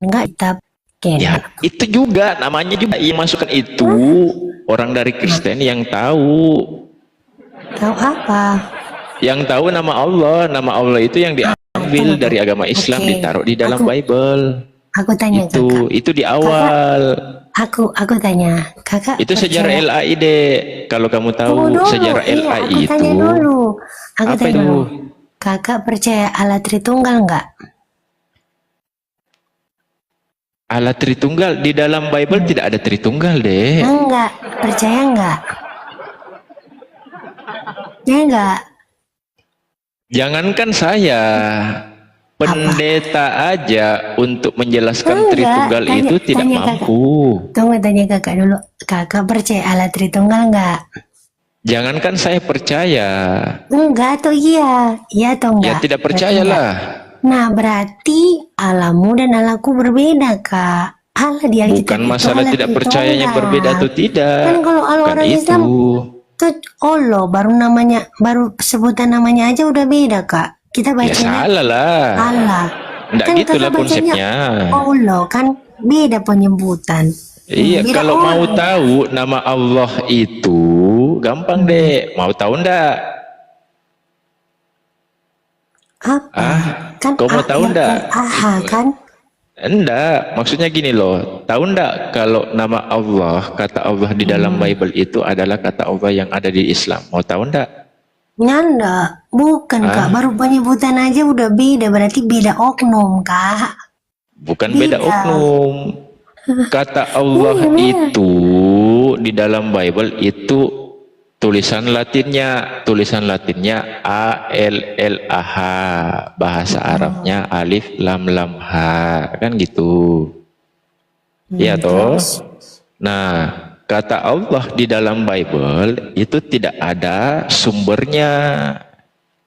Enggak kitab Ya, Kenan. itu juga namanya juga yang masukkan itu orang dari Kristen yang tahu. Tahu apa? Yang tahu nama Allah itu yang diambil Tunggu. dari agama Islam, Oke, ditaruh di dalam aku Bible. aku tanya kakak. Itu di Kakak, awal. aku tanya. Kakak Itu sejarah percaya? LAID. Kalau kamu Tunggu tahu dulu. sejarah Iya, aku LAI tanya itu, dulu. Aku apa tanya itu? dulu. Kakak percaya Allah Tritunggal nggak? Allah Tritunggal di dalam Bible tidak ada Tritunggal, Dek. Enggak. Percaya nggak? Ya enggak. Jangankan saya, Apa? pendeta aja untuk menjelaskan Enggak. Tritunggal itu tidak Tanya kakak. mampu. Tunggu, tanya kakak dulu. Kakak percaya Allah Tritunggal nggak? Jangankan saya percaya, Enggak atau iya? Iya atau ya enggak? tidak Berarti enggak. percayalah. Nah, berarti Allahmu dan Allahku berbeda, Kak. Allah di Alkitab Bukan itu masalah Allah tidak percayanya Tritunggal. berbeda atau tidak. Kan kalau Bukan orang itu. Islam tuh Allah baru namanya, baru sebutan namanya aja udah beda, Kak. Kita Ya bacanya salah lah. Allah. Nggak Kan gitulah kakak bacanya konsepnya. Allah, kan beda penyebutan. Iya, Beda kalau mau orang. tahu nama Allah itu gampang deh. Mau tahu ndak? Apa? Kan Kau mau tahu ya ndak? kan aha kan? Enggak, maksudnya gini loh. Tahu ndak kalau nama Allah, kata Allah di dalam Bible itu adalah kata Allah yang ada di Islam. Mau tahu ndak? Nyanda, bukan Kak. Baru penyebutan aja udah beda, berarti beda oknum, Kak. Bukan beda Beda. oknum. Kata Allah Iya. itu di dalam Bible itu tulisan Latinnya A L L A H, bahasa Arabnya alif lam lam H, kan gitu. Iya toh. Terus? Nah, kata Allah di dalam Bible itu tidak ada sumbernya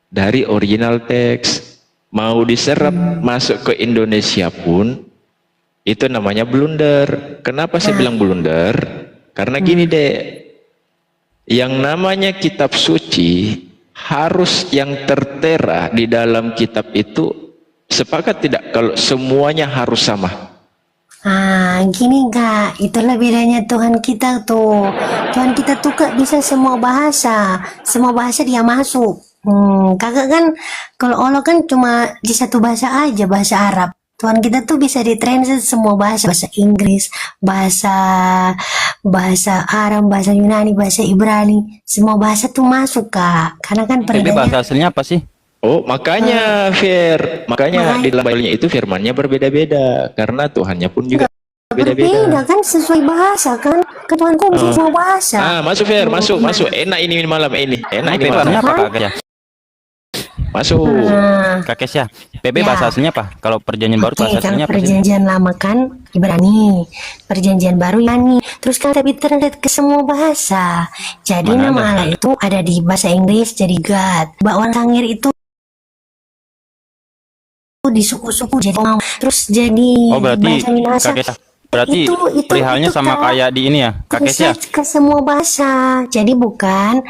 dari original teks. Mau diserap masuk ke Indonesia pun itu namanya blunder. Kenapa saya bilang blunder? Karena gini deh, yang namanya kitab suci harus yang tertera di dalam kitab itu, sepakat tidak kalau semuanya harus sama? Ah, gini Kak, itulah bedanya Tuhan kita tuh. Tuhan kita tuh Kak bisa semua bahasa dia masuk. Kakak kan, kalau Allah kan cuma di satu bahasa aja, bahasa Arab. Tuhan kita tuh bisa ditranslate semua bahasa, bahasa Inggris, bahasa Arab, bahasa Yunani, bahasa Ibrani, semua bahasa tuh masuk Kak. Karena kan PB perintahnya bahasa aslinya apa sih? Oh, makanya makanya di dalam Bible-nya itu firman-nya berbeda-beda karena Tuhannya pun juga berbeda beda-beda. kan sesuai bahasa kan. Tuhan kok bisa semua bahasa. Masuk Fer, masuk. Enak ini malam ini. Enak ini PB malam. aslinya apa Kak Kesya? Masuk. Kak Kesya, PB Ya. bahasa aslinya apa? Kalau perjanjian baru Oke, bahasa kalau aslinya apa sih? perjanjian lama kan Ibrani, perjanjian baru Yunani, terus kan tapi translate ke semua bahasa. Jadi Mana nama ada? Allah itu ada di bahasa Inggris jadi God. Orang Sangir itu di suku-suku jadi mau, terus jadi Oh berarti bahasa Minahasa. Kak Kesya, berarti Itu perihalnya sama Kak. kayak di ini ya, Kak Kesya? Translate ke semua bahasa. Jadi bukan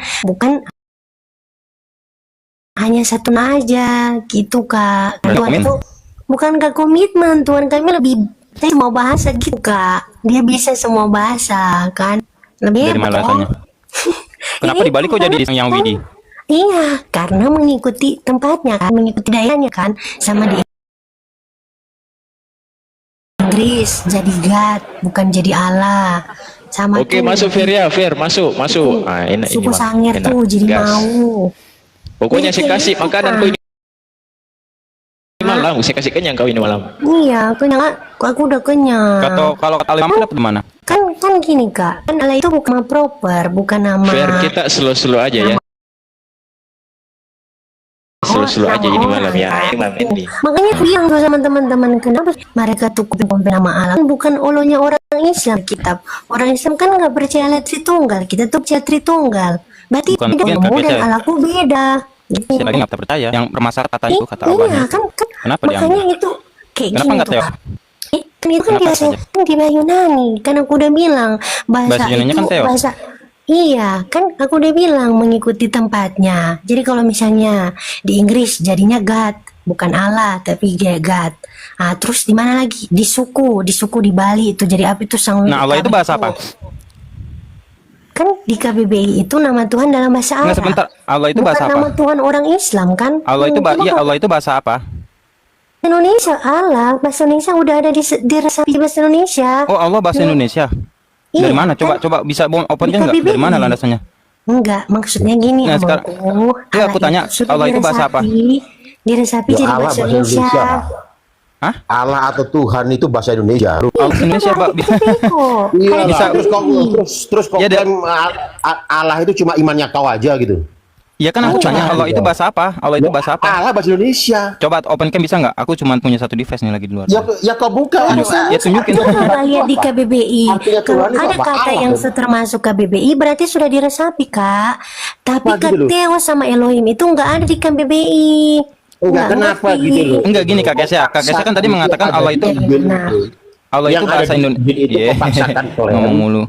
hanya satu aja gitu Kak. Berarti Tuhan itu bukan Kak komitmen, Tuhan kami lebih semua bahasa gitu Kak. Dia bisa semua bahasa kan. Lebih Dari mana hebat rasanya? dong. Kenapa Ini dibalik kok jadi yang Widi? Iya, karena mengikuti tempatnya kan, mengikuti dayanya kan, sama di Inggris jadi God, bukan jadi Allah. Sama Oke, tuh, masuk Fer ya, Fer, masuk. Enak ini suku Bang. Sangir Enak. tuh jadi Gas. mau. Pokoknya saya kasih Gitu, makanan Kak. kau ini malam, saya kasih kenyang kau ini malam. Iya, kenyang. Aku udah kenyang. Kalau kata Imam dapat mana? Kan gini Kak, kan Allah itu bukan nama proper, bukan nama. Fer, kita slow-slow aja ya. Slow-slow aja ini malam ya. Ini malam ini. Makanya aku bilang tuh sama teman-teman, kenapa mereka tuh kompil nama Allah? Kan bukan olonya orang Islam kitab. Orang Islam kan nggak percaya Allah Tritunggal, kita tuh percaya Tritunggal. Berarti Bukan, beda mungkin kamu Kak dan Kesha. Allahku beda. Gitu. Saya lagi nggak percaya. Yang permasalahan kata itu kata Iya Allahnya. kan, Kenapa makanya diambil? itu kayak Kenapa gini nggak tuh. Teo? Kan itu kan Kenapa bahasa, saja? kan di bahasa Yunani. Kan aku udah bilang bahasa Bahasa Yunaninya itu kan Theo. bahasa. Iya, kan aku udah bilang mengikuti tempatnya. Jadi kalau misalnya di Inggris jadinya God, bukan Allah tapi God. Terus di mana lagi? Di suku di Bali itu jadi apa itu sang. Nah, Allah itu bahasa apa? Kan di KBBI itu nama Tuhan dalam bahasa Arab. Enggak, sebentar. Allah itu Bukan bahasa nama apa? Tuhan orang Islam kan? Allah itu Coba Allah itu bahasa apa? Indonesia Allah, bahasa Indonesia udah ada diresapi di bahasa Indonesia. Oh, Allah bahasa Indonesia. Dari Iya, mana? kan? Coba bisa open Di enggak? Dari KBBI. mana landasannya? Enggak, maksudnya gini Nah, abangku. sekarang- Iya, aku tanya, sudah Allah itu bahasa apa? Diresapi Ya, jadi Allah bahasa bahasa Indonesia. Indonesia. Hah? Allah atau Tuhan itu bahasa Indonesia. Allah Indonesia, Pak. Iya, Bisa. terus kok Ya, klaim Allah itu cuma imannya kau aja gitu. Iya kan aku tanya Allah itu bahasa apa? Allah itu bahasa apa? Allah bahasa Indonesia. Coba open cam bisa nggak? Aku cuma punya satu device nih lagi di luar. Ya kau buka. Ya, tunjukin. Coba lihat di KBBI. Artinya Kalau Tuhan itu ada apa? kata Allah. yang termasuk KBBI berarti sudah diresapi, Kak. Tapi Apa gitu loh? Theo sama Elohim itu nggak ada di KBBI. Enggak, kenapa ngerti. gitu loh? Enggak gini Kak Kesya. Kak Kesya kan tadi mengatakan Allah itu Nah. Allah itu Yang ada bahasa di Indonesia. bin itu kau paksakan, Clem. Ngomong mulu.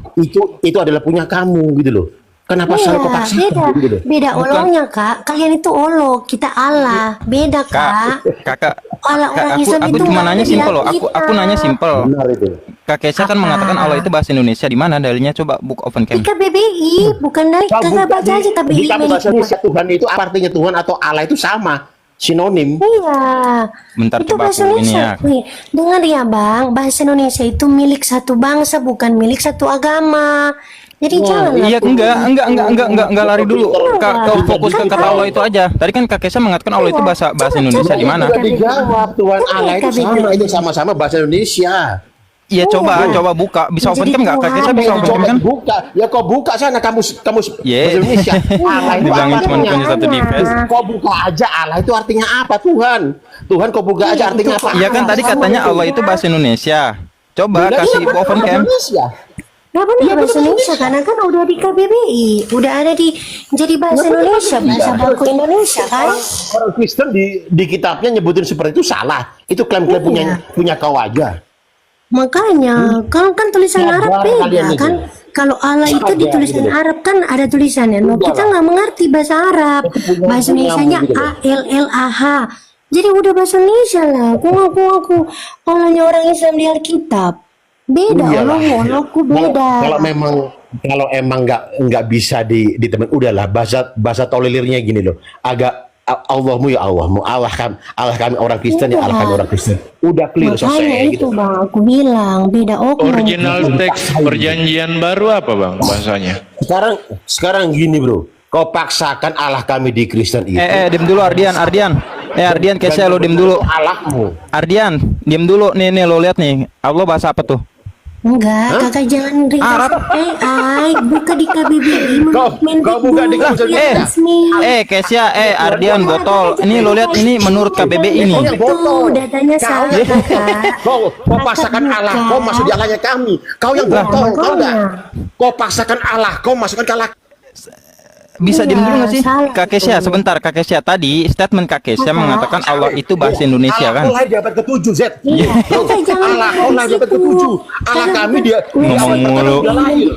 Itu adalah punya kamu gitu loh. Kenapa selalu kau paksakan beda, gitu loh? beda Bukan. Olongnya, Kak. Kalian itu Allah, kita Allah. Beda, Kak. Kakak, Allah orang aku Islam itu cuma nggak nanya ada di simpel loh. Alkitab. Aku nanya simpel. Benar itu. Kak Kesya kan Apa? mengatakan Allah itu bahasa Indonesia. Di mana dalilnya? Coba buka open Di cam. KBBI, bukan dari Kau kakak baca aja KBBI. di kamu bahasa Indonesia Tuhan itu apa artinya Tuhan atau Allah itu sama, sinonim. Iya. Bentar, Itu coba bahasa aku ini Indonesia. ya. Wih, dengar ya, Bang. Bahasa Indonesia itu milik satu bangsa, bukan milik satu agama. Jadi jangan. Iya, enggak lari dulu. Kau fokus ke kata Allah itu aja. Tadi kan Kak Kesya mengatakan Allah itu bahasa Indonesia di mana? Sudah dijawab, Tuhan Allah itu sama, itu sama-sama bahasa Indonesia. Iya, coba buka. Bisa open cam enggak? Kak Kesya bisa open cam Coba kan? buka, ya kau buka sana kamus Yeah. bahasa Indonesia. Allah itu Dibilangin apa cuma artinya? punya satu device. Kau buka aja Allah itu artinya apa Tuhan? Tuhan kau buka aja artinya apa? Iya kan tadi katanya Allah itu bahasa Indonesia. Coba kasih open cam. Indonesia. Nah, benar bahasa Indonesia karena kan udah di KBBI, udah ada di jadi bahasa Indonesia, bahasa baku Indonesia kan. Orang Kristen di kitabnya nyebutin seperti itu salah. Itu klaim-klaim punya kau aja. Makanya, kalau kan tulisan Sabar Arab kalian beda itu. kan. Kalau Allah itu di Sabar tulisan gitu. Arab kan ada tulisannya. No, kita nggak mengerti bahasa Arab. Itu punya- Bahasa punya Indonesianya gitu. ALLAH. Jadi udah bahasa Indonesia lah. Aku Allahnya orang Islam di Alkitab. Beda, Iyalah. Allahku beda. Kalau emang nggak bisa ditemen, udahlah bahasa tolilirnya gini loh. Agak Allahmu ya Allahmu, Allah kami orang Kristen ya Allah kami orang Kristen. Udah clear Makanya selesai itu gitu. Bang, aku bilang beda oknum. Original teks perjanjian baru apa bang bahasanya? Sekarang gini bro, kau paksakan Allah kami di Kristen itu. Diam dulu Ardian. Ardian, Kesya lo diam dulu. Allahmu. Ardian, diam dulu. Nih lo lihat nih. Allah bahasa apa tuh? Enggak, kakak jangan Arab. AI, buka di KBBI. Kau buka di Kesya, Ardian botol. Ini lo lihat ini menurut KBBI ini. Itu datanya salah kakak. Kau paksakan Allah, kau masuk di Allahnya kami. Kau yang botol, kau enggak. Kau paksakan Allah, kau masukkan ke Allah. Bisa Iya, diam dulu nggak sih? salah Kak Kesya, tuh. sebentar Kak Kesya. Tadi statement Kak Kesya mengatakan Allah itu bahasa Indonesia kan? Allah lahir di abad ke-7 Z. Iya, kakak jangan Allah kau lahir di abad ke-7. Allah kami dia Ngomong mulu. dia lahir.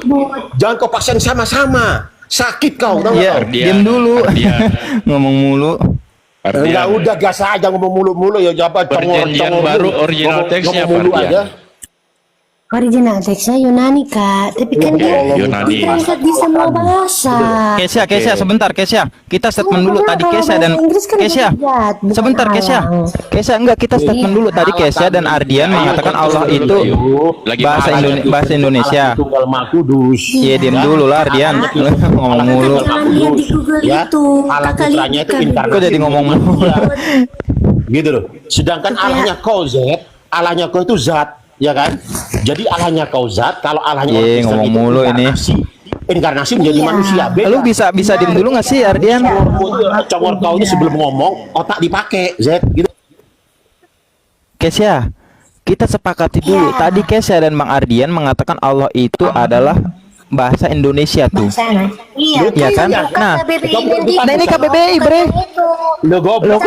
Jangan kau paksain sama-sama. Sakit kau, tahu Iya, nggak? diam dulu. Ngomong mulu. Enggak Ardian, udah gas aja ngomong mulu-mulu ya apa Perjanjian baru original teksnya apa, Ardian? Original teksnya Yunani kak, tapi kan Oke, dia Yunani. ditranslate di semua bahasa. Kesya, sebentar Kesya. Kita statement dulu tadi Kesya dan Kesya. Sebentar Kesya. Kesya enggak, kita statement dulu tadi Kesya dan Ardian mengatakan Allah itu Lagi bahasa Indonesia. Tunggal Maha Kudus. Iya, diam dulu lah Ardian. Ngomong mulu. Jangan lihat di Google Ya, itu. Allah Kakak lihat putranya di itu KBBI. inkarnasi. Kok jadi ngomong mulu? Gitu loh. Sedangkan Allahnya kau Z, Allahnya kau itu zat, ya kan? Jadi Allahnya kau zat, kalau Allahnya orang Kristen ngomong itu mulu ini. inkarnasi menjadi Iya. manusia. Beda. Lu bisa diam dulu nggak sih Ardian? Congor kau itu sebelum ngomong otak dipakai Z gitu. Kesya, kita sepakati dulu. Tadi Kesya dan Bang Ardian mengatakan Allah itu adalah bahasa Indonesia tuh. Sana. Iya, Iya kan? bukan Nah, KBBI bukan- dan di- Nah ini KBBI bre. itu. Lo goblok.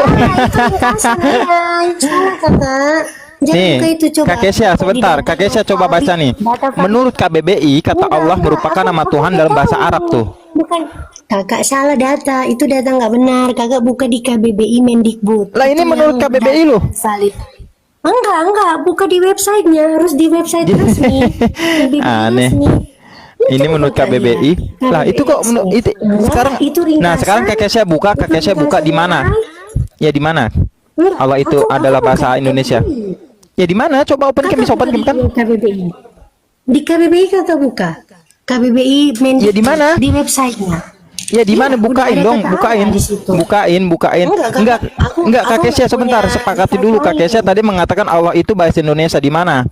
Salah kakak. Jangan Nih, buka itu coba. Kak Kesya sebentar. Kak Kesya coba baca nih. Menurut KBBI, kata Allah merupakan nama Tuhan dalam bahasa Arab tuh. bukan. Kakak salah data. Itu data nggak benar. Kakak buka di KBBI Mendikbud. Lah ini Itu menurut yang KBBI loh. valid. Enggak. Buka di websitenya. Harus di website resmi. KBBI Aneh. resmi. Itu Ini menurut buka KBBI. dia. Lah itu kok KBBI resmi. itu Enggak, sekarang. itu Nah sekarang ringkasan. kakek saya buka, kakek saya buka di mana? Ya di mana? Enggak, Allah itu adalah buka bahasa di Indonesia. KBBI. Ya di mana? Coba open cam, bisa open cam kan? Di KBBI. Di KBBI kakak buka. KBBI Mendikbud. Ya di mana? Di websitenya. Ya di mana? Iya, Bukain udah ada dong, kata bukain, Allah di situ. bukain. Enggak, Enggak, aku kakek saya nggak sebentar, punya sepakati dulu. insight Kakek saya lain. tadi mengatakan Allah itu bahasa Indonesia di mana?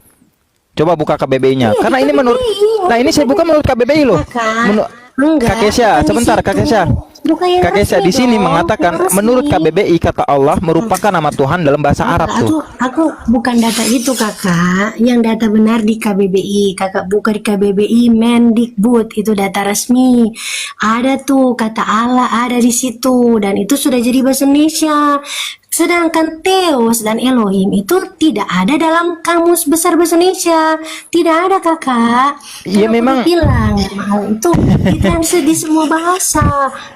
Coba buka KBBI-nya. Iya, Karena di ini menurut, KBBI. nah ini saya buka menurut KBBI loh. Kakak, enggak, Kakek saya, bukan di sebentar, situ. kakek saya. Bukan yang Kakek saya resmi di sini dong, mengatakan yang resmi. menurut KBBI kata Allah merupakan nama Tuhan dalam bahasa Arab tuh. Aku bukan data itu kakak. Yang data benar di KBBI. Kakak buka di KBBI Mendikbud, itu data resmi. Ada tuh kata Allah ada di situ dan itu sudah jadi bahasa Indonesia. Sedangkan Theos dan Elohim itu tidak ada dalam kamus besar bahasa Indonesia. Tidak ada kakak. Iya, Kan aku memang. udah bilang hal itu ditranslate di semua bahasa.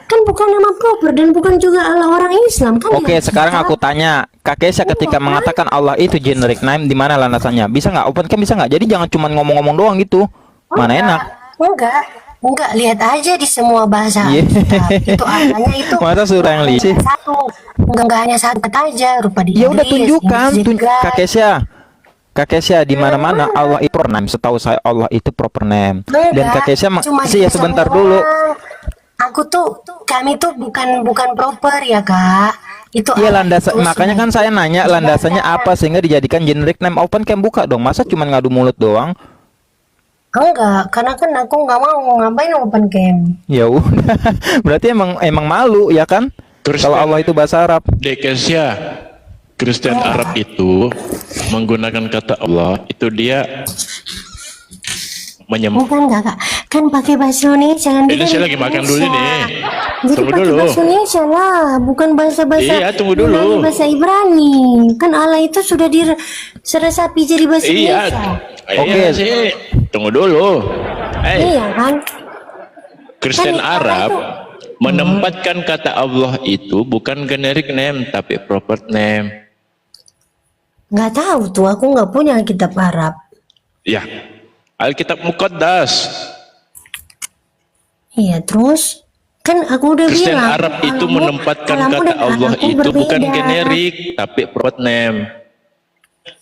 Kan bukan nama proper dan bukan juga Allah orang Islam kan. Oke, ya, sekarang kakak? aku tanya, kakek saya ketika mengatakan Allah itu generic name, di mana landasannya? Bisa nggak? Open cam bisa nggak? Jadi jangan cuma ngomong-ngomong doang gitu. Mana enak? Enggak, lihat aja di semua bahasa. Iya. Itu artinya itu. Masa suruh yang lihat sih? Satu, enggak hanya satu kata aja, rupa di Ya udah Inggris, tunjukkan, Inggris juga. kakek saya di mana-mana Allah itu proper name. Setahu saya Allah itu proper name. Dan Enggak, kakek saya cuma sih ya di sebentar semua dulu. orang. Kami tuh bukan proper ya kak. Itu Iya Allah landasan, itu makanya kan saya nanya landasannya apa sehingga dijadikan generic name. Open cam buka dong. Masa cuma ngadu mulut doang? Enggak, karena kan aku nggak mau ngapain open cam. Ya udah. Berarti emang malu ya kan? Terus Kalau kan- Allah itu bahasa Arab. Dekesya Kristen Arab itu menggunakan kata Allah itu dia menyembah. Bukan kakak, kan pakai bahasa Indonesia kan. Ini Dia saya kan lagi makan Indonesia. dulu nih. Jadi Tunggu pakai dulu. bahasa Indonesia lah, bukan bahasa-bahasa. Iya, tunggu dulu. Bahasa Ibrani. Kan Allah itu sudah diresapi jadi bahasa Iya. Indonesia. Oke. Iya sih. Tunggu dulu. Iya kan? Kristen Kan Arab itu- menempatkan kata Allah itu bukan generic name tapi proper name. Nggak tahu tuh, aku nggak punya kitab Arab. Ya. Alkitab Muqaddas. Iya, terus kan aku udah Kristen bilang. Arab itu kalammu- menempatkan kalammu kata dan Allah aku itu bukan berbeda. generik tapi proper name.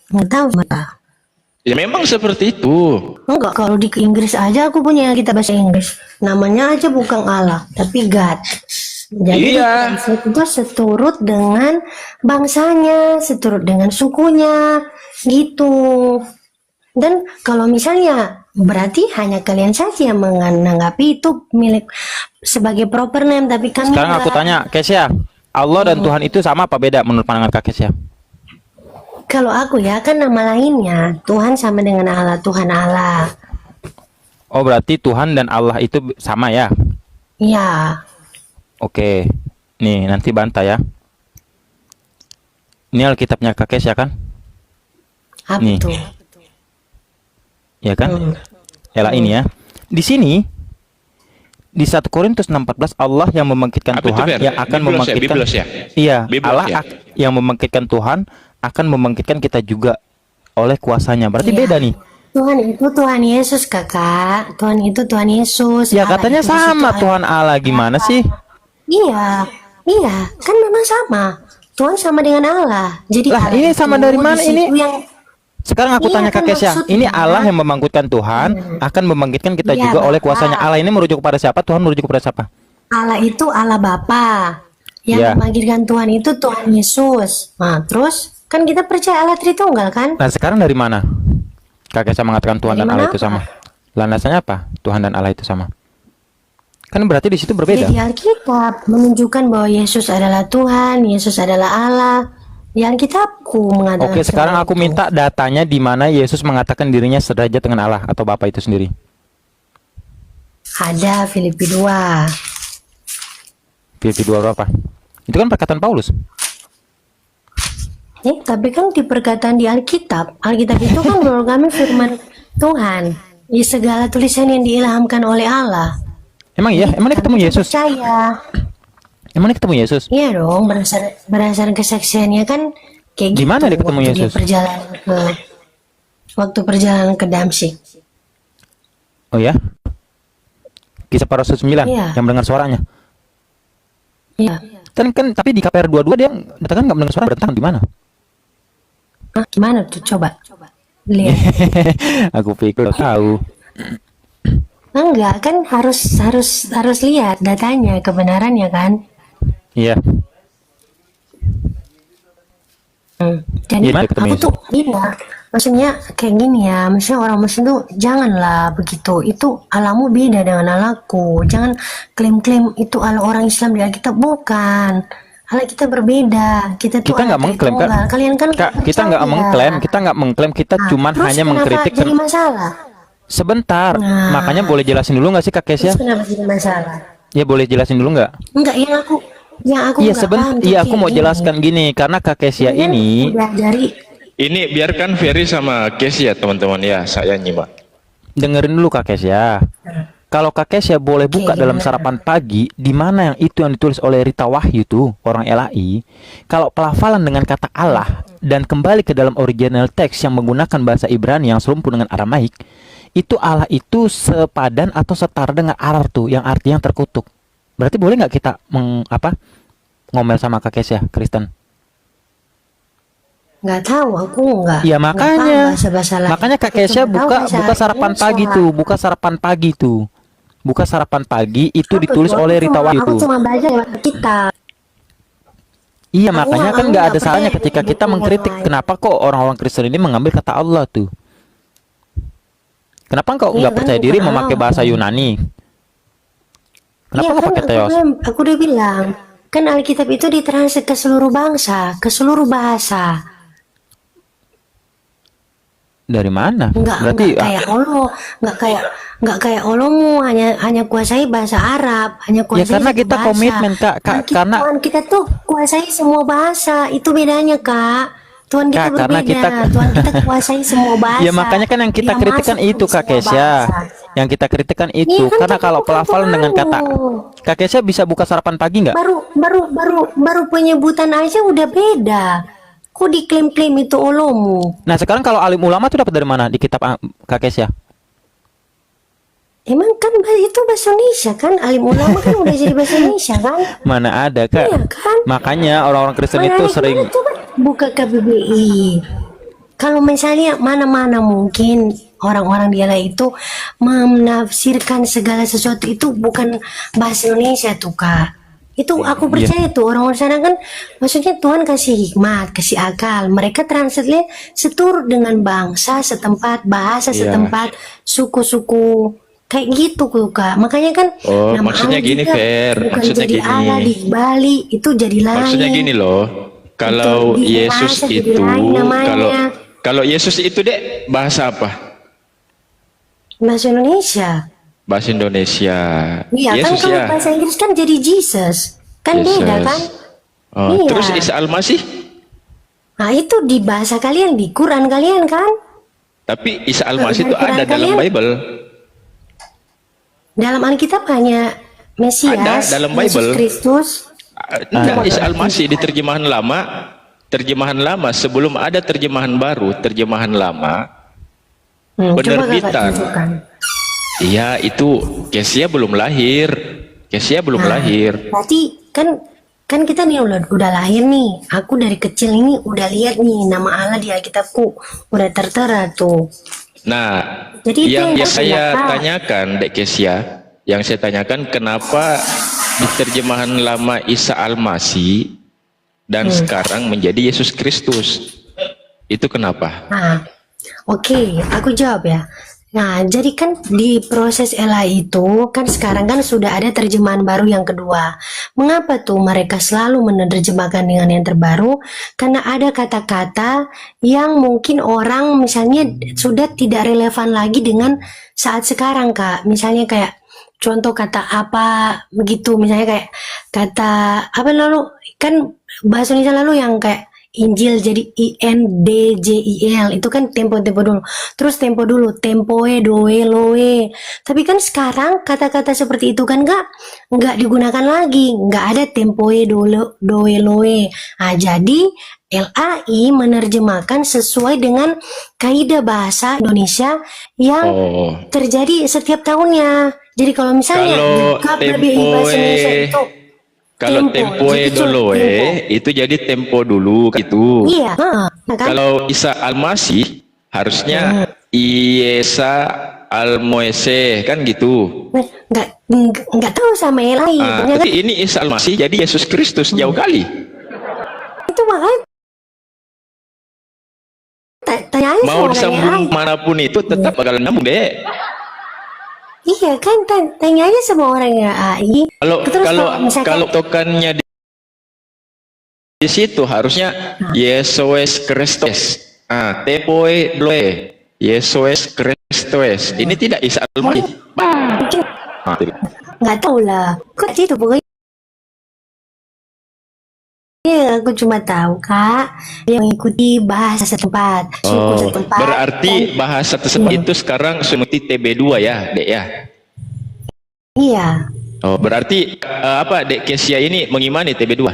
Nggak tahu kenapa. Ya memang seperti itu. Enggak, kalau di Inggris aja aku punya kitab bahasa Inggris. Namanya aja bukan Allah, tapi God. Jadi Iya. itu seturut dengan bangsanya, seturut dengan sukunya, gitu. Dan kalau misalnya berarti hanya kalian saja yang menanggapi itu milik sebagai proper name, tapi kami Sekarang aku enggak. tanya, Kesya, Allah dan Tuhan itu sama apa beda menurut pandangan Kak Kesya? Kalau aku ya kan nama lainnya Tuhan sama dengan Allah, Tuhan Allah. Oh berarti Tuhan dan Allah itu sama ya? Iya. Oke, nih nanti bantah ya. Ini Alkitabnya Kak Kesya kan? Apa Nih. tuh? Ya kan? Yalah ini ya. Di sini di 1 Korintus 6:14 Allah yang membangkitkan Apa itu, Tuhan Ber? yang akan Biblos ya, membangkitkan. Biblos ya? Iya, Biblos Allah ya? yang membangkitkan Tuhan akan membangkitkan kita juga oleh kuasanya. Berarti Iya. beda nih. Tuhan itu Tuhan Yesus kakak. Tuhan itu Tuhan Yesus. Ya Allah katanya itu di situ sama ada. Tuhan Allah gimana sih? Iya, iya, kan memang sama. Tuhan sama dengan Allah. Jadi Lah, Allah ini itu sama dari di mana situ ini? Yang Sekarang aku Iya, tanya kan Kak Kesya, maksudnya. ini Allah yang membangkitkan Tuhan akan membangkitkan kita Iya, juga oleh Bapak. kuasanya. Allah ini merujuk kepada siapa? Tuhan merujuk kepada siapa? Allah itu Allah Bapa. Yang Iya. membangkitkan Tuhan itu Tuhan Yesus. Nah, terus kan kita percaya Allah Tritunggal kan? Nah sekarang dari mana Kak Kesya mengatakan Tuhan Dari dan Allah mana itu apa? sama? Landasannya apa? Tuhan dan Allah itu sama. Kan berarti di situ berbeda. Jadi Alkitab menunjukkan bahwa Yesus adalah Tuhan, Yesus adalah Allah. Di Alkitabku mengatakan. Oke, sekarang soal aku itu. minta datanya di mana Yesus mengatakan dirinya sederajat dengan Allah atau Bapa itu sendiri. Ada Filipi 2. Filipi 2 berapa? Itu kan perkataan Paulus. Tapi kan di perkataan di Alkitab, Alkitab itu kan menurut kami firman Tuhan. Di segala tulisan yang diilhamkan oleh Allah. Emang iya? Emang dia ketemu Kita Yesus? percaya. Emang dia ketemu Yesus? Iya dong, berdasarkan kesaksiannya kan kayak gitu. Gimana dia ketemu waktu Yesus? Waktu perjalanan ke Damsyik. Oh ya? Kisah para Rasul 9 Iya. yang mendengar suaranya. Iya. Kan tapi di KPR 22 dia katakan nggak mendengar suara, bertahan di mana? Hah, gimana tuh? Coba. Lihat. Aku pikir tahu. Enggak, kan harus lihat datanya, kebenarannya kan. Iya. Jadi Gimana ketemu aku Yesus? tuh iya, maksudnya kayak gini ya, maksudnya orang Muslim tuh janganlah begitu. Itu alamu beda dengan alaku. Jangan klaim-klaim itu ala orang Islam di Alkitab, bukan. Allah kita berbeda. Kita tuh Kita nggak Allah mengklaim, Kak. Tritunggal. Kalian kan Kak, kita nggak mengklaim, kita Nah, cuman terus hanya kenapa mengkritik. jadi masalah? Sebentar, Nah. makanya boleh jelasin dulu nggak sih Kak Kesia? Terus kenapa jadi masalah? Ya boleh jelasin dulu nggak? Enggak, yang aku Iya nggak paham tuh iya kayak aku mau gini. jelaskan gini, karena Kak Kesia Kalian ini udah dari Ini biarkan Ferry sama Casey ya teman-teman ya, saya nyimak. dengerin dulu Kak Kesia. Kalau Kak Kesia boleh buka Oke, dalam gimana? sarapan pagi, di mana yang ditulis oleh Rita Wahyu tuh, orang LAI. Kalau pelafalan dengan kata Allah dan kembali ke dalam original teks yang menggunakan bahasa Ibrani yang serumpun dengan Aramaik, itu Allah itu sepadan atau setara dengan arar tuh, yang artinya terkutuk. Berarti boleh nggak kita ngomel sama Kak Kesia Kristen? nggak tahu, aku nggak. Iya nggak paham makanya, bahasa-bahasa lain. makanya Kak Aku Kesia cuma tahu bahasa buka sarapan Indonesia. pagi tuh, buka sarapan pagi tuh, buka sarapan pagi itu Apa ditulis tuh? oleh Rita Wahyu Aku tuh. cuma baca lewat kitab. Iya makanya kan aku nggak ada nggak salahnya percaya ketika buku kita yang mengkritik lain. kenapa kok orang-orang Kristen ini mengambil kata Allah tuh. Kenapa kok Iya nggak kan, percaya diri bukan memakai Allah. bahasa Yunani? Kenapa Iya nggak kan, pakai Theos? aku udah bilang, kan Alkitab itu ditranslate ke seluruh bangsa, ke seluruh bahasa. Dari mana? Enggak Berarti kayak Allah, enggak kayak Allahmu hanya kuasai bahasa Arab, hanya kuasai karena satu kita bahasa. komitmen, Kak. Karena Tuhan kita tuh kuasai semua bahasa, itu bedanya Kak. Tuhan kita Kak, karena berbeda. Tuhan kita kuasai semua bahasa. ya makanya kan yang kita Dia kritikan masuk itu ke Kak semua Kesia. bahasa. Yang kita kritikan itu Iya kan, karena tapi kalau bukan pelafalan dengan kata Tuhanmu. Kak Kesia bisa buka sarapan pagi nggak? Baru penyebutan aja udah beda. Kok diklaim-klaim itu Allahmu? Nah sekarang kalau alim ulama tuh dapat dari mana di kitab Kak Kesia? Emang kan itu bahasa Indonesia kan? Alim ulama kan udah jadi bahasa Indonesia kan? Mana ada Kak? Iya kan? Makanya orang-orang Kristen Makanya itu sering gimana, coba buka KBBI. Kalau misalnya mana-mana mungkin orang-orang dia lah itu menafsirkan segala sesuatu itu bukan bahasa Indonesia tuh Kak. Itu aku percaya tuh orang-orang sana kan, maksudnya Tuhan kasih hikmat, kasih akal. Mereka translate seturut dengan bangsa setempat, bahasa Iya. setempat, suku-suku. Kayak gitu tuh Kak. Makanya kan Oh, nama maksudnya Allah gini, juga Fer. bukan Maksudnya jadi gini. Allah di Bali, itu jadi lain. Maksudnya gini loh, kalau Di Yesus bahasa jadi itu, lain namanya. kalau Yesus itu dek bahasa apa? Bahasa Indonesia. Bahasa Indonesia. Iya kan, Yesus kalau ya. bahasa Inggris kan jadi Jesus. Kan Yesus. beda kan? Oh, Iya. Terus Isa Al-Masih? Nah itu di bahasa kalian, di Quran kalian kan? Tapi Isa Al-Masih itu Quran ada dalam kalian? Bible. Dalam Alkitab hanya Mesias, Ada dalam Yesus Bible. Kristus. Enggak, Isa Al-Masih di terjemahan lama sebelum ada terjemahan baru, terjemahan lama. Coba kakak Penerbitan. tunjukkan. Iya, itu Kesia belum lahir. Kesia belum Nah, lahir. Berarti kan kita nih udah lahir nih. Aku dari kecil ini udah lihat nih nama Allah di Alkitabku udah tertera tuh. Nah, Jadi itu yang yang saya ternyata. tanyakan, Dek Kesia, yang saya tanyakan kenapa di terjemahan lama Isa Al-Masih dan sekarang menjadi Yesus Kristus? Itu kenapa? Nah, oke, aku jawab ya. Nah, jadi kan di proses LA itu kan sekarang kan sudah ada terjemahan baru yang kedua. Mengapa tuh mereka selalu menerjemahkan dengan yang terbaru? Karena ada kata-kata yang mungkin orang misalnya sudah tidak relevan lagi dengan saat sekarang, Kak. Misalnya kayak contoh kata apa begitu, misalnya kayak kata apa lalu kan bahasa Indonesia lalu yang kayak Injil jadi INDJIL. Itu kan tempo dulu. Terus tempoe, doe, loe. Tapi kan sekarang kata-kata seperti itu kan nggak digunakan lagi. Nggak ada tempoe, doe, loe. Nah, jadi LAI menerjemahkan sesuai dengan kaidah bahasa Indonesia yang Oh, terjadi setiap tahunnya. Jadi kalau misalnya kalau KBBI bahasa Indonesia itu kalau tempo, tempoe jadi doloe tempo. itu jadi tempo dulu gitu. Iya, kan? Kalau Isa Al-Masih harusnya Iesa Al-Moese kan gitu. Nah, nggak tahu sama yang lain. Ya Tapi kan? ini Isa Al-Masih jadi Yesus Kristus jauh kali. Itu makanya tanya aja Mau sama orang yang disambung lain. manapun itu tetap bakalan nyambung deh. Iya kan, tanya aja sama orang yang AI. Kalau Terus kalau misalkan kalau tokannya di situ harusnya Yesus Kristus. Tepoe doe Yesus Kristus. Ini tidak Isa Al-Masih. mungkin nggak tahu lah. Kok itu pokoknya aku cuma tahu Kak, dia mengikuti bahasa setempat, suku Oh, setempat. berarti bahasa tersebut itu sekarang senuti TB2 ya, Dek ya. Iya. Oh, berarti apa Dek Kesia ini mengimani TB2?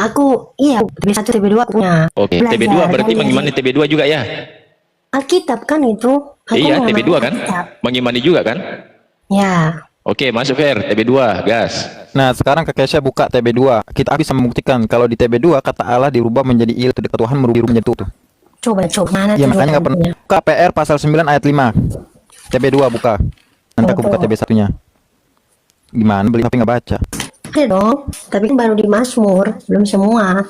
Aku iya TB1 TB2 punya. Oke, Belajar, TB2 berarti kan, mengimani TB2 juga ya? Alkitab kan itu. Aku Iya, mengamati TB2 kan? Alkitab. Mengimani juga kan? Ya. Oke, masuk Fer, TB2, gas. Nah, sekarang Kak Kesha buka TB2. Kita bisa membuktikan kalau di TB2 kata Allah dirubah menjadi il, itu dekat Tuhan merubah menjadi tuh. Coba mana Iya, tuh makanya nggak pernah. jawabannya? Buka PR pasal 9 ayat 5. TB2 buka. Nanti aku buka TB1-nya. Gimana beli tapi nggak baca? Ada dong, tapi kan baru di Mazmur, belum semua.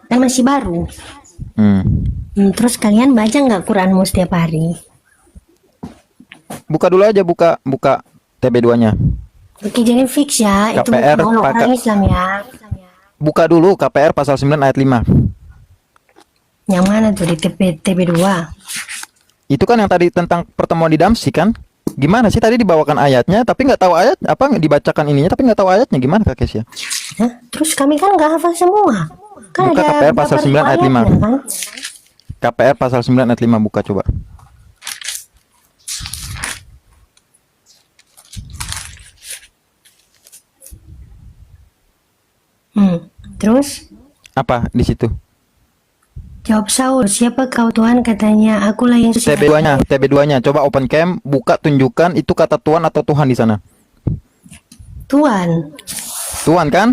Kan masih baru. Terus kalian baca nggak Quranmu setiap hari? Buka dulu aja, buka TB2-nya. Oke, jadi fix ya, itu KPR bukan orang pakai- Islam ya. Buka dulu KPR pasal 9 ayat 5. Yang mana tuh di TB2? Itu kan yang tadi tentang pertemuan di Damsyik kan? Gimana sih tadi dibawakan ayatnya tapi nggak tahu ayat apa dibacakan ininya tapi nggak tahu ayatnya gimana Kak Kesha? Hah? Terus kami kan nggak hafal semua. Kan Buka ada KPR pasal beberapa 9 ayat ayatnya, 5. kan? KPR pasal 9 ayat 5 buka coba. Terus Apa di situ? jawab Saul, siapa kau Tuhan? Katanya, akulah yang suci. TB2-nya coba open cam, buka tunjukkan itu kata Tuhan atau Tuhan di sana. Tuhan. Tuhan kan?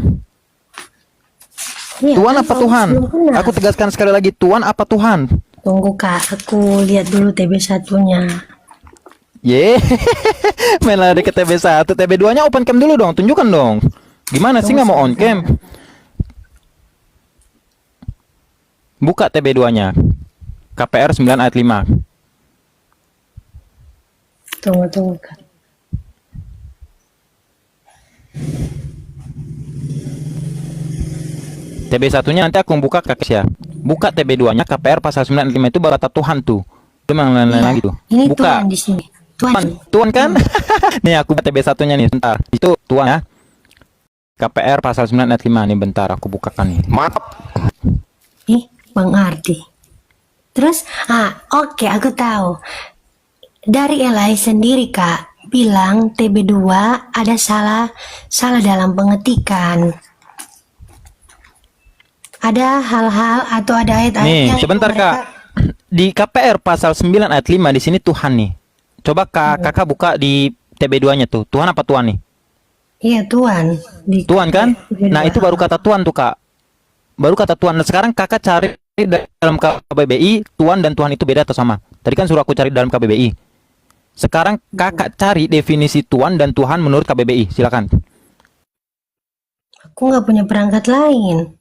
Iya, Tuhan kan apa Saul Tuhan? belum kenal. Aku tegaskan sekali lagi, Tuhan apa Tuhan? Tunggu Kak, aku lihat dulu TB1-nya. Ye, main lari ke TB1, TB2-nya open cam dulu dong, tunjukkan dong. Gimana sih nggak mau on cam? Buka TB2-nya. KPR 9 ayat 5. Tunggu Kak. TB1-nya nanti aku buka Kak ya. Buka TB2-nya KPR pasal 9 ayat 5 itu baru kata Tuhan tuh. Itu yang lain-lain lagi tuh. Ini Buka. Tuhan di sini. Tuhan. Tuhan kan? Nih aku buka TB1-nya nih, bentar. Itu Tuhan ya. KPR pasal 9 ayat 5 nih, bentar aku bukakan nih. Mantap. Bang Ardi. Terus, oke, aku tahu. Dari Elai sendiri Kak bilang TB2 ada salah dalam pengetikan. Ada hal-hal atau ada ayat-ayat Nih, yang sebentar mereka- Kak. Di KPR pasal 9 ayat 5 di sini Tuhan nih. Coba Kakak buka di TB2-nya tuh. Tuhan apa Tuhan nih? Iya Tuhan. Tuhan kan? TB2. Nah, itu baru kata Tuhan tuh, Kak. Baru kata Tuhan. Nah, sekarang Kakak cari dalam KBBI, Tuhan dan Tuhan itu beda atau sama? Tadi kan suruh aku cari dalam KBBI. Sekarang Kakak cari definisi Tuhan dan Tuhan menurut KBBI. Silakan. Aku nggak punya perangkat lain.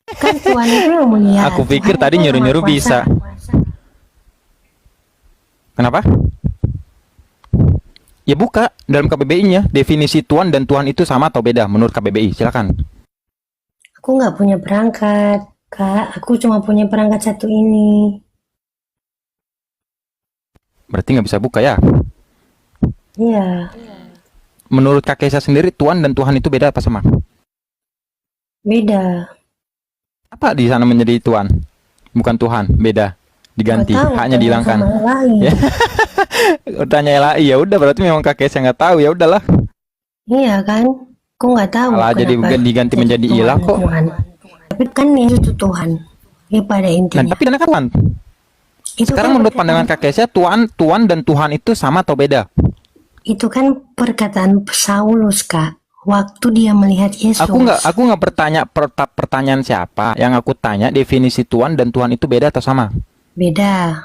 Kan Tuhan itu yang mulia. Aku pikir Tuhan tadi itu yang nyuruh-nyuruh Maha Kuasa. bisa. Kenapa? Ya buka dalam KBBI-nya definisi Tuhan dan Tuhan itu sama atau beda menurut KBBI. Silakan. Aku nggak punya perangkat, Kak. Aku cuma punya perangkat satu ini. Berarti nggak bisa buka ya. Iya, Menurut Kak Kesha sendiri Tuhan dan Tuhan itu beda apa sama? beda. Apa di sana menjadi Tuhan? Bukan Tuhan, beda. Diganti, Nggak tahu, haknya tanya dihilangkan. sama LAI. Ya. Tanya LAI, ya udah berarti memang kakek saya nggak tahu, ya udahlah. Iya kan? Aku nggak tahu Malah jadi kenapa diganti menjadi Tuhan, ilah kok. Tuhan. Tapi kan Yesus itu Tuhan. Ya pada Nah, intinya. tapi dengan kapan? Itu Sekarang kan menurut perkataan- pandangan kakek saya, Tuhan dan Tuhan itu sama atau beda? itu kan perkataan Saulus, Kak. Waktu dia melihat Yesus. Aku nggak bertanya pertanyaan siapa. Yang aku tanya definisi Tuhan dan Tuhan itu beda atau sama? Beda.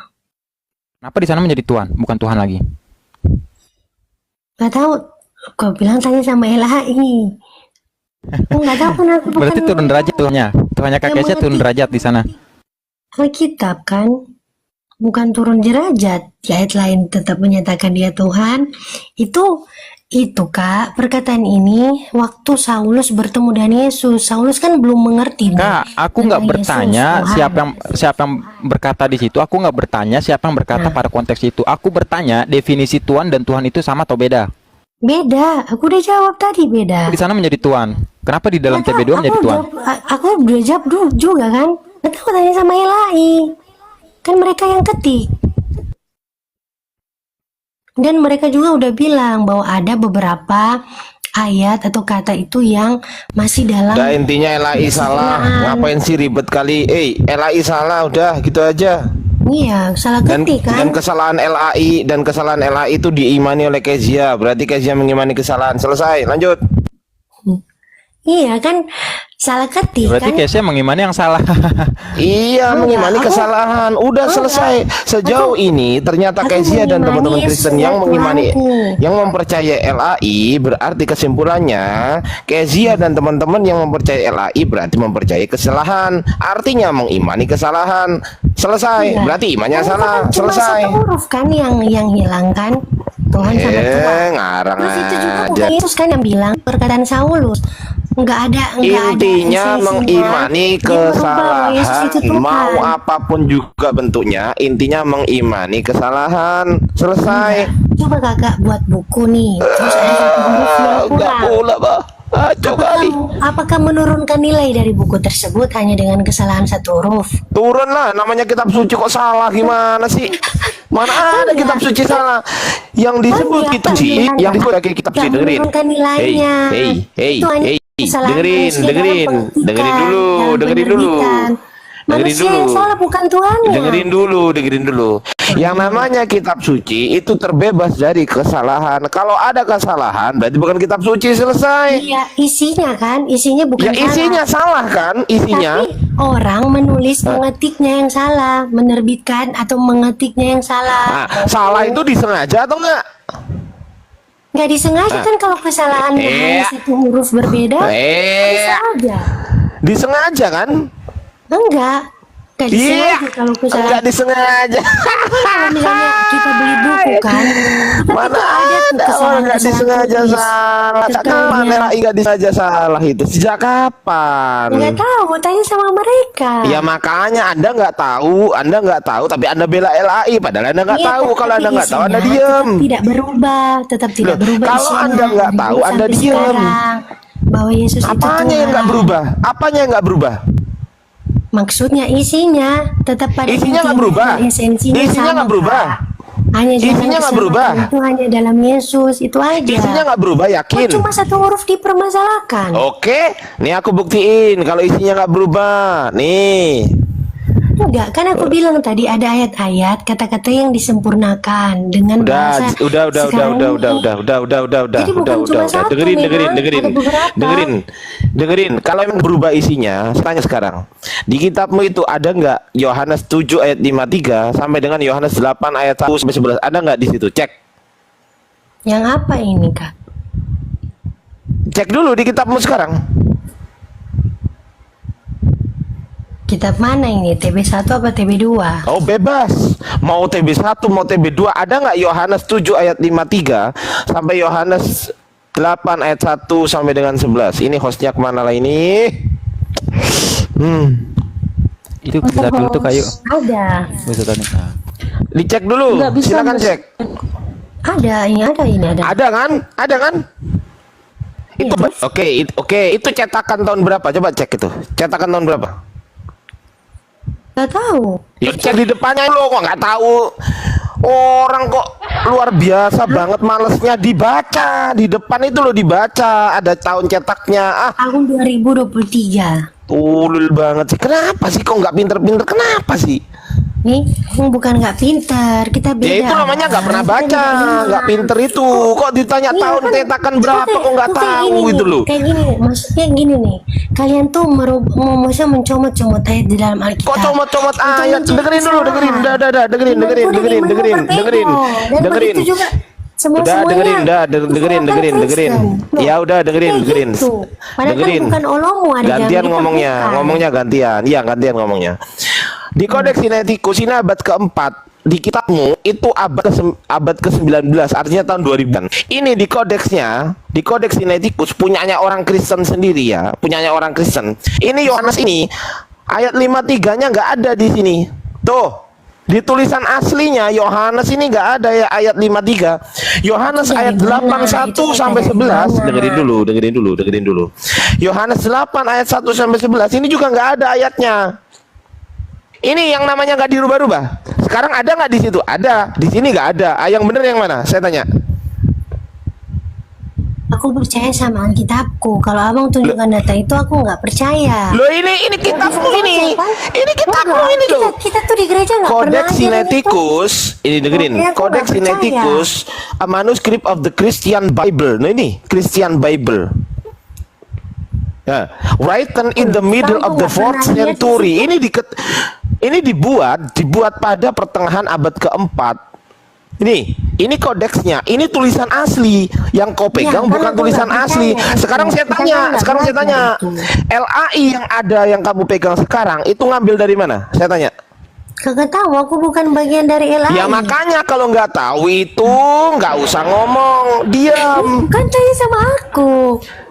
Kenapa di sana menjadi Tuhan, bukan Tuhan lagi? Nggak tahu. Kau bilang tanya sama LAI. Aku nggak tahu kenapa. Berarti turun derajat Tuhannya. Tuhannya kakek saya turun derajat di sana. Alkitab kan bukan turun derajat. Di ayat lain tetap menyatakan dia Tuhan. Itu Kak, perkataan ini waktu Saulus bertemu dengan Yesus. Saulus kan belum mengerti. Kak, aku nggak tentang bertanya Yesus, Tuhan. siapa yang berkata di situ. Aku nggak bertanya siapa yang berkata pada konteks itu. Aku bertanya definisi Tuhan dan Tuhan itu sama atau beda? Beda, aku udah jawab tadi beda. Di sana menjadi Tuhan. Kenapa di dalam Nggak tahu, TB2 menjadi aku Tuhan? Aku udah jawab dulu juga kan. Nggak tahu tanya sama LAI. Kan mereka yang ketik. Dan mereka juga udah bilang bahwa ada beberapa ayat atau kata itu yang masih dalam. Udah intinya LAI salah. Ngapain sih ribet kali? LAI salah udah gitu aja. Iya, salah Dan ketik kan. kesalahan LAI itu diimani oleh Kezia. Berarti Kezia mengimani kesalahan. Selesai, lanjut. Iya kan, salah ketik Berarti kan. Kesha mengimani yang salah. Iya, mengimani kesalahan. Udah selesai. Sejauh ini ternyata aku Kezia dan mengimani teman-teman Kristen Yesus, yang mengimani Tuhanku. yang mempercayai LAI, berarti kesimpulannya Kezia dan teman-teman yang mempercayai LAI berarti mempercayai kesalahan. Artinya mengimani kesalahan. Selesai. Iya. Berarti imannya Kan itu salah. kan cuma Selesai. satu huruf kan yang hilang kan. Tuhan sangat tua. Ngarang Terus itu juga aja. bukan Yesus kan yang bilang perkataan Saulus. Nggak ada Intinya esensinya. mengimani Dia berubah bahwa Yesus itu kesalahan, Tuhan. mau apapun juga bentuknya, intinya mengimani kesalahan. Selesai. Coba kakak buat buku nih. Terus ada satu huruf yang Enggak kurang. pula, Bah. Coba kali. Apakah menurunkan nilai dari buku tersebut hanya dengan kesalahan satu huruf? Turun lah, namanya kitab suci kok salah gimana sih? Mana ada kitab suci salah? Yang disebut Iya, kitab Pak, suci, bilang, yang disebut kayak kitab suci, nggak dengerin. menurunkan nilainya. Itu hanya kesalahan manusia dalam dengerin pengetikan, dulu, dalam dengerin dulu. penerbitan. Manusia yang salah bukan Tuhannya. Dengerin dulu. Yang namanya kitab suci itu terbebas dari kesalahan. Kalau ada kesalahan berarti bukan kitab suci, selesai. Iya, isinya kan, isinya bukan Ya isinya salah kan, isinya. Tapi orang menulis mengetiknya yang salah, menerbitkan atau mengetiknya yang salah. Nah, salah itu disengaja atau enggak? Nggak disengaja kan kalau kesalahan hanya satu huruf berbeda, bisa aja. Disengaja kan? Enggak disengaja kalau kesalahan. Enggak disengaja. Kalau misalnya kita beli buku kan, kita Mana tuh ada tuh ada orang kesalahan nggak disengaja tulis. salah? Kapan Detailnya. LAI nggak disengaja salah itu? Sejak kapan? Nggak tahu, tanya sama mereka. Ya makanya Anda nggak tahu, tapi Anda bela LAI, padahal Anda nggak Iya, tahu. Kalau tapi Anda nggak tahu, Anda isinya diam. tetap tidak berubah, tetap tidak Loh, berubah. kalau isinya Anda nggak dari tahu, dulu Anda sampai diam. sekarang. Bahwa Yesus itu Apanya Tuhan. yang nggak berubah? Apanya yang nggak berubah? Maksudnya isinya tetap pada Isinya nggak intinya berubah. dan esensinya Isinya sama, nggak berubah. Kak. Hanya Isinya jangan nggak berubah. kesalahan itu hanya dalam Yesus, itu aja. Isinya nggak berubah, Kok yakin? cuma satu huruf dipermasalahkan? Oke, nih aku buktiin kalau isinya nggak berubah. Nih, Enggak, kan aku bilang tadi ada ayat-ayat kata-kata yang disempurnakan dengan bahasa sekarang ini. udah. Jadi bukan cuma satu, memang ada beberapa. Dengerin. Kalau yang berubah isinya, saya tanya sekarang. Di kitabmu itu ada nggak Yohanes 7 ayat 53 sampai dengan Yohanes 8 ayat 1 sampai 11? Ada nggak di situ? Cek. Yang apa ini, Kak? Cek dulu di kitabmu sekarang. Kitab mana ini? TB1 apa TB2? Oh bebas. Mau TB1 mau TB2, ada nggak Yohanes 7 ayat 53 sampai Yohanes 8 ayat 1 sampai dengan 11? Ini hostnya kemana lah ini? Itu bisa dulu tuh kayu. Ada. Bisa tadi. Nah. Dicek dulu. Nggak bisa, Silakan Mas. cek. Ada, ini ada. Ada kan? Ada kan? Itu Iya, terus? oke, itu cetakan tahun berapa? Coba cek itu. Cetakan tahun berapa? Gak tahu. Ya cek di depannya lo, kok nggak tahu. Orang kok luar biasa banget malesnya dibaca. Di depan itu lo dibaca, ada tahun cetaknya. Tahun 2023. Tulul banget sih. Kenapa sih kok nggak pinter-pinter? Kenapa sih? Nih, bukan nggak pintar, kita beda. Ya itu namanya nggak pernah Kita baca, beda. nggak pinter itu. Kok ditanya Iya, tahun kan, cetakan berapa kayak- kok nggak kayak tahu gini gitu nih, loh. Kayak gini, maksudnya gini nih. Kalian tuh mau maksudnya mencomot-comot ayat di dalam Alkitab. Kok comot-comot Untuk ayat? mencari Dengerin dulu, dengerin, kesalahan. dengerin, Iman dengerin, pun dengerin, iman dengerin, berbeda. dengerin, Dan dengerin. begitu juga semua Udah dengerin, udah dengerin, dengerin, dengerin. Ya udah dengerin, dengerin. Padahal Dengerin. kan bukan Olomu ada Gantian yang ngomongnya, bukan. ngomongnya gantian. Iya, gantian ngomongnya. Di Kodeks Sinaiticus ini abad keempat. Di kitabmu itu abad ke-19, artinya tahun 2000-an. Ini di kodeksnya, di Kodeks Sinaiticus punyanya orang Kristen sendiri ya, punyanya orang Kristen. Ini Yohanes ini ayat 53-nya nggak ada di sini. Tuh, di tulisan aslinya Yohanes ini nggak ada ya ayat 53. Yohanes Dari ayat mana? 81 Itu sampai dari 11. mana? Dengerin dulu. Yohanes 8 ayat 1 sampai 11 ini juga nggak ada ayatnya. Ini yang namanya nggak dirubah-rubah. Sekarang ada nggak di situ? Ada. Di sini nggak ada. Yang bener yang mana? Saya tanya. Aku percaya sama Alkitabku. Kalau abang tunjukkan data itu aku nggak percaya. Loh ini kitabmu ini. Ini kitabmu Enggak, ini loh. kita tuh di gereja nggak pernah Kodeks ajarin Sinaiticus, ini dengerin. Makanya aku Kodeks nggak percaya. Sinaiticus, a manuscript of the Christian Bible. Nah ini Christian Bible. Ya, written in the middle of the 4th century. Ini dibuat pada pertengahan abad keempat. Ini kodeksnya, ini tulisan asli yang kau pegang, kan bukan aku tulisan nggak asli. percaya. Sekarang saya Kita tanya, kan nggak sekarang saya tanya, belajar LAI yang ada yang kamu pegang sekarang itu ngambil dari mana? Saya tanya. Kagak tahu, aku bukan bagian dari LAI. Ya makanya kalau nggak tahu itu nggak usah ngomong, diam. Kan tanya sama aku.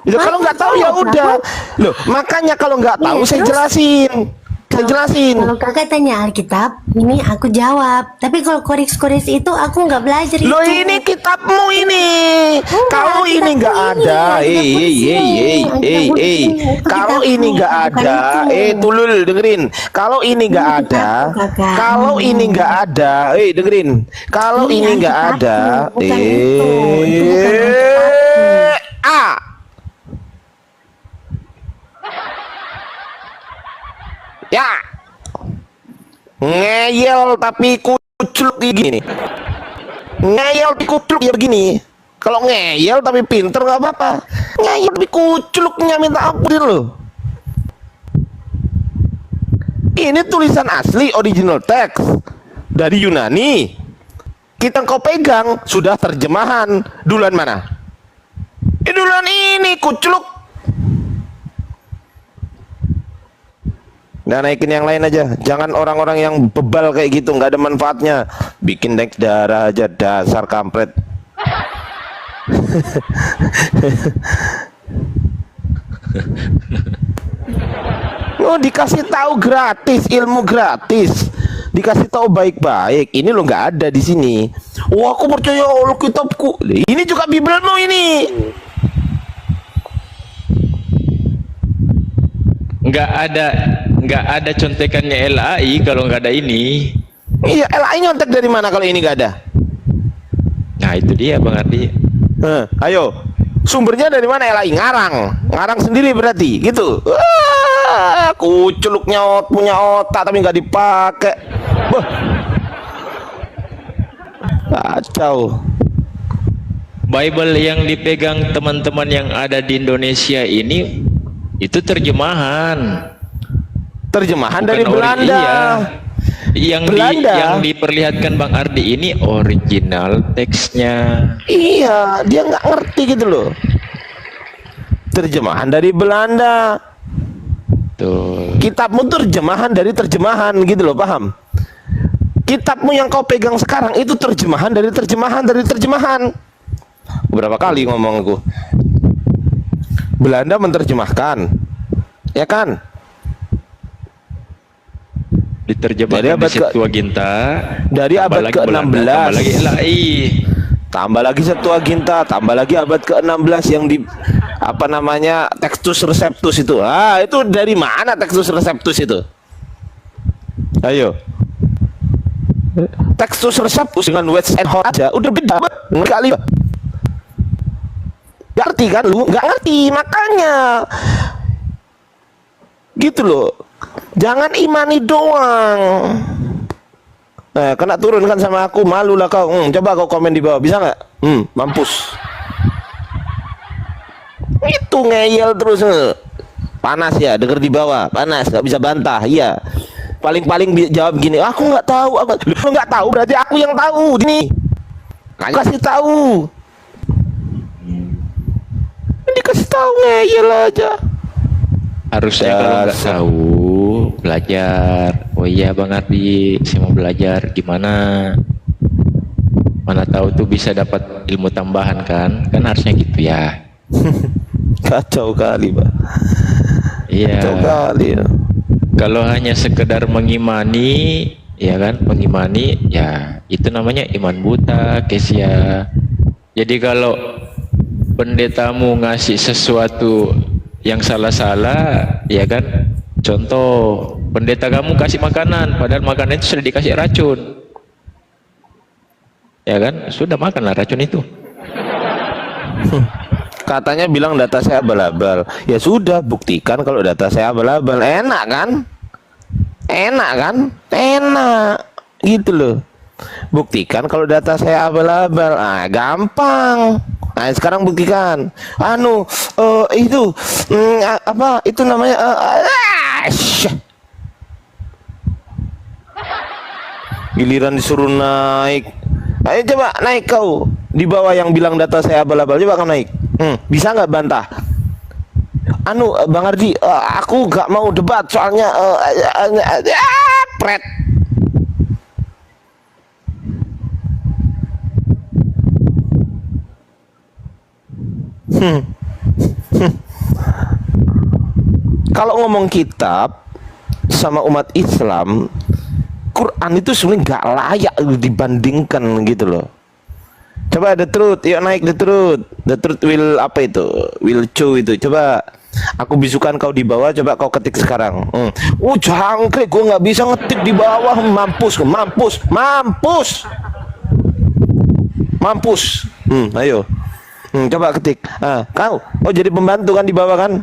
Ya, kalau nggak tahu ya udah. Loh, makanya kalau nggak tahu Iya, saya terus? jelasin. Saya jelasin. Kalau kakak tanya Alkitab, ini aku jawab. Tapi kalau kodeks-kodeks itu aku nggak belajar Loh itu. ini kitabmu ini. Enggak, Kalau ini nggak kitabku ada, ini, kalau kitabku ini nggak bukan ada, itu. tulul dengerin. Kalau ini nggak Ini ada, kitabku, Kakak. kalau ini nggak ada, dengerin. Kalau Ini ini nggak Alkitabku, ada, bukan itu. Itu bukan Alkitabku. A. Ya. Ngeyel tapi kucluk kayak gini. Ngeyel tapi kucluk ya begini. Kalau ngeyel tapi pinter nggak apa-apa. Ngeyel tapi kucluknya minta ampun loh. Ini tulisan asli original text dari Yunani. Kita kau pegang sudah terjemahan duluan mana? Duluan ini kucluk. Nah naikin yang lain aja. Jangan orang-orang yang bebal kayak gitu, nggak ada manfaatnya. Bikin naik darah aja, dasar kampret. Oh dikasih tahu gratis, ilmu gratis. Dikasih tahu baik-baik. Ini lo nggak ada di sini. Wah aku percaya Alkitabku. Ini juga Bibelmu ini. Nggak ada contekannya LAI kalau nggak ada ini. Iya, LAI nyontek dari mana kalau ini nggak ada? Nah itu dia Bang Ardi. Ayo, sumbernya dari mana LAI? Ngarang sendiri berarti, gitu. Wah, kuculuknya punya otak tapi nggak dipakai. Wah, kacau. Bible yang dipegang teman-teman yang ada di Indonesia ini itu terjemahan. Terjemahan Bukan dari Belanda. Iya. Belanda. Yang diperlihatkan Bang Ardi ini original teksnya. Iya, dia nggak ngerti gitu loh. Terjemahan dari Belanda. Tuh. Kitabmu terjemahan dari terjemahan gitu loh, paham? Kitabmu yang kau pegang sekarang itu terjemahan dari terjemahan dari terjemahan. Berapa kali ngomong aku? Belanda menerjemahkan, ya kan? Diterjemahkan Dari abad di Septuaginta. dari tambah abad lagi ke-16. Belanda, tambah lagi LAI. Tambah lagi Septuaginta, tambah lagi abad ke-16 yang di apa namanya Textus Receptus itu. Ah, itu dari mana Textus Receptus itu? Ayo. Tekstur hapus dengan words and hot aja udah beda kali. Gak ngerti kan lu? Gak ngerti, makanya gitu loh. Jangan imani doang. Nah, kena turun kan sama aku, malu lah kau. Coba kau komen di bawah, bisa nggak? Mampus. Itu ngeyel terus. Panas ya, denger di bawah, panas, nggak bisa bantah. Iya. Paling jawab gini, aku nggak tahu. Lu nggak tahu berarti aku yang tahu. Gini, kasih tahu. Ini kasih tahu ngeyel aja. Harusnya kalau nggak tahu belajar. Oh iya Bang Ardi, saya mau belajar gimana? Mana tahu tuh bisa dapat ilmu tambahan kan? Kan harusnya gitu ya. Kacau kali, Pak. Iya. Kacau kali ya. Kalau hanya sekedar mengimani, ya kan, mengimani, ya itu namanya iman buta, Kesia. Jadi kalau pendetamu ngasih sesuatu yang salah-salah, ya kan, contoh pendeta kamu kasih makanan, padahal makanan itu sudah dikasih racun, ya kan, sudah makanlah racun itu. Katanya bilang data saya abal-abal. Ya sudah, buktikan kalau data saya abal-abal. Enak kan? Enak kan? Enak. Gitu loh. Buktikan kalau data saya abal-abal. Ah, gampang. Nah, sekarang buktikan. Itu apa? Itu namanya giliran disuruh naik. Ayo coba naik kau. Di bawah yang bilang data saya abal-abal, coba kau naik. Bisa nggak bantah? Bang Ardi, aku nggak mau debat soalnya pret. Kalau ngomong kitab sama umat Islam, Quran itu sebenarnya nggak layak dibandingkan gitu loh. Coba the truth, yuk naik the truth will apa itu, will show itu. Coba aku bisukan kau di bawah, coba kau ketik sekarang. Jangkrik, gue nggak bisa ngetik di bawah, mampus. Ayo, coba ketik. Kau, jadi pembantu kan di bawah kan?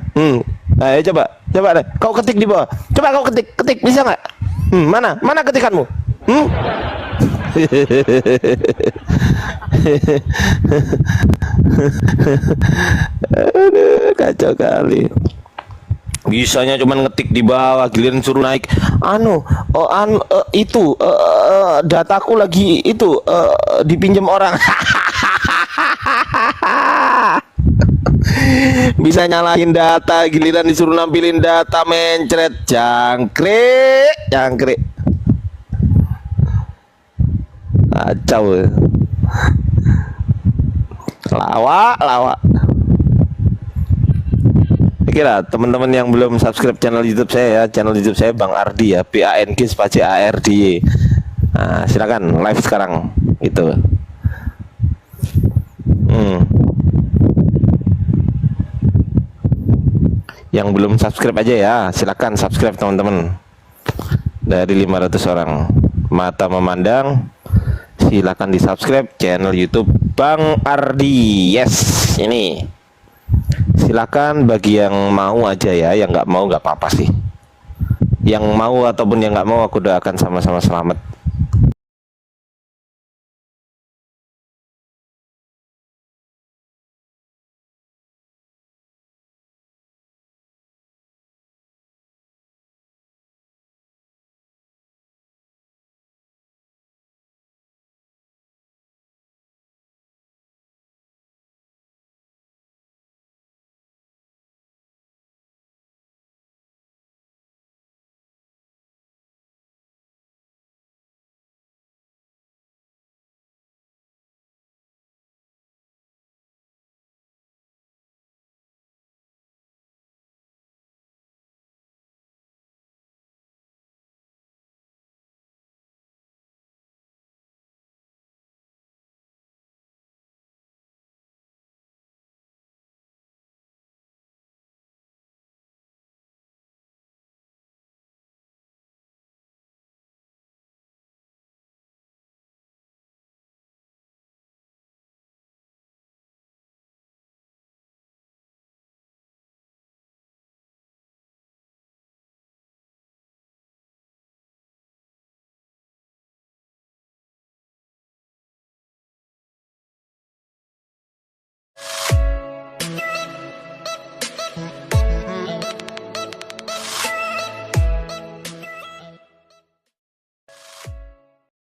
Ayo coba deh, kau ketik di bawah. Coba kau ketik, bisa nggak? Mana ketikanmu? Aduh, kacau kali. Bisanya cuma ngetik di bawah, giliran suruh naik. Dataku lagi itu dipinjam orang. Bisa nyalahin data, giliran disuruh nampilin data mencret. Jangkrik. Kacau. Lawak. Kira teman-teman yang belum subscribe channel YouTube saya ya, channel YouTube saya Bang Ardi ya, PANG space ARDY. Nah, silakan live sekarang gitu. Yang belum subscribe aja ya, silakan subscribe teman-teman. Dari 500 orang mata memandang, silakan di subscribe channel YouTube Bang Ardi. Yes, ini silakan bagi yang mau aja ya, yang nggak mau nggak apa-apa sih. Yang mau ataupun yang nggak mau, aku doakan sama-sama selamat.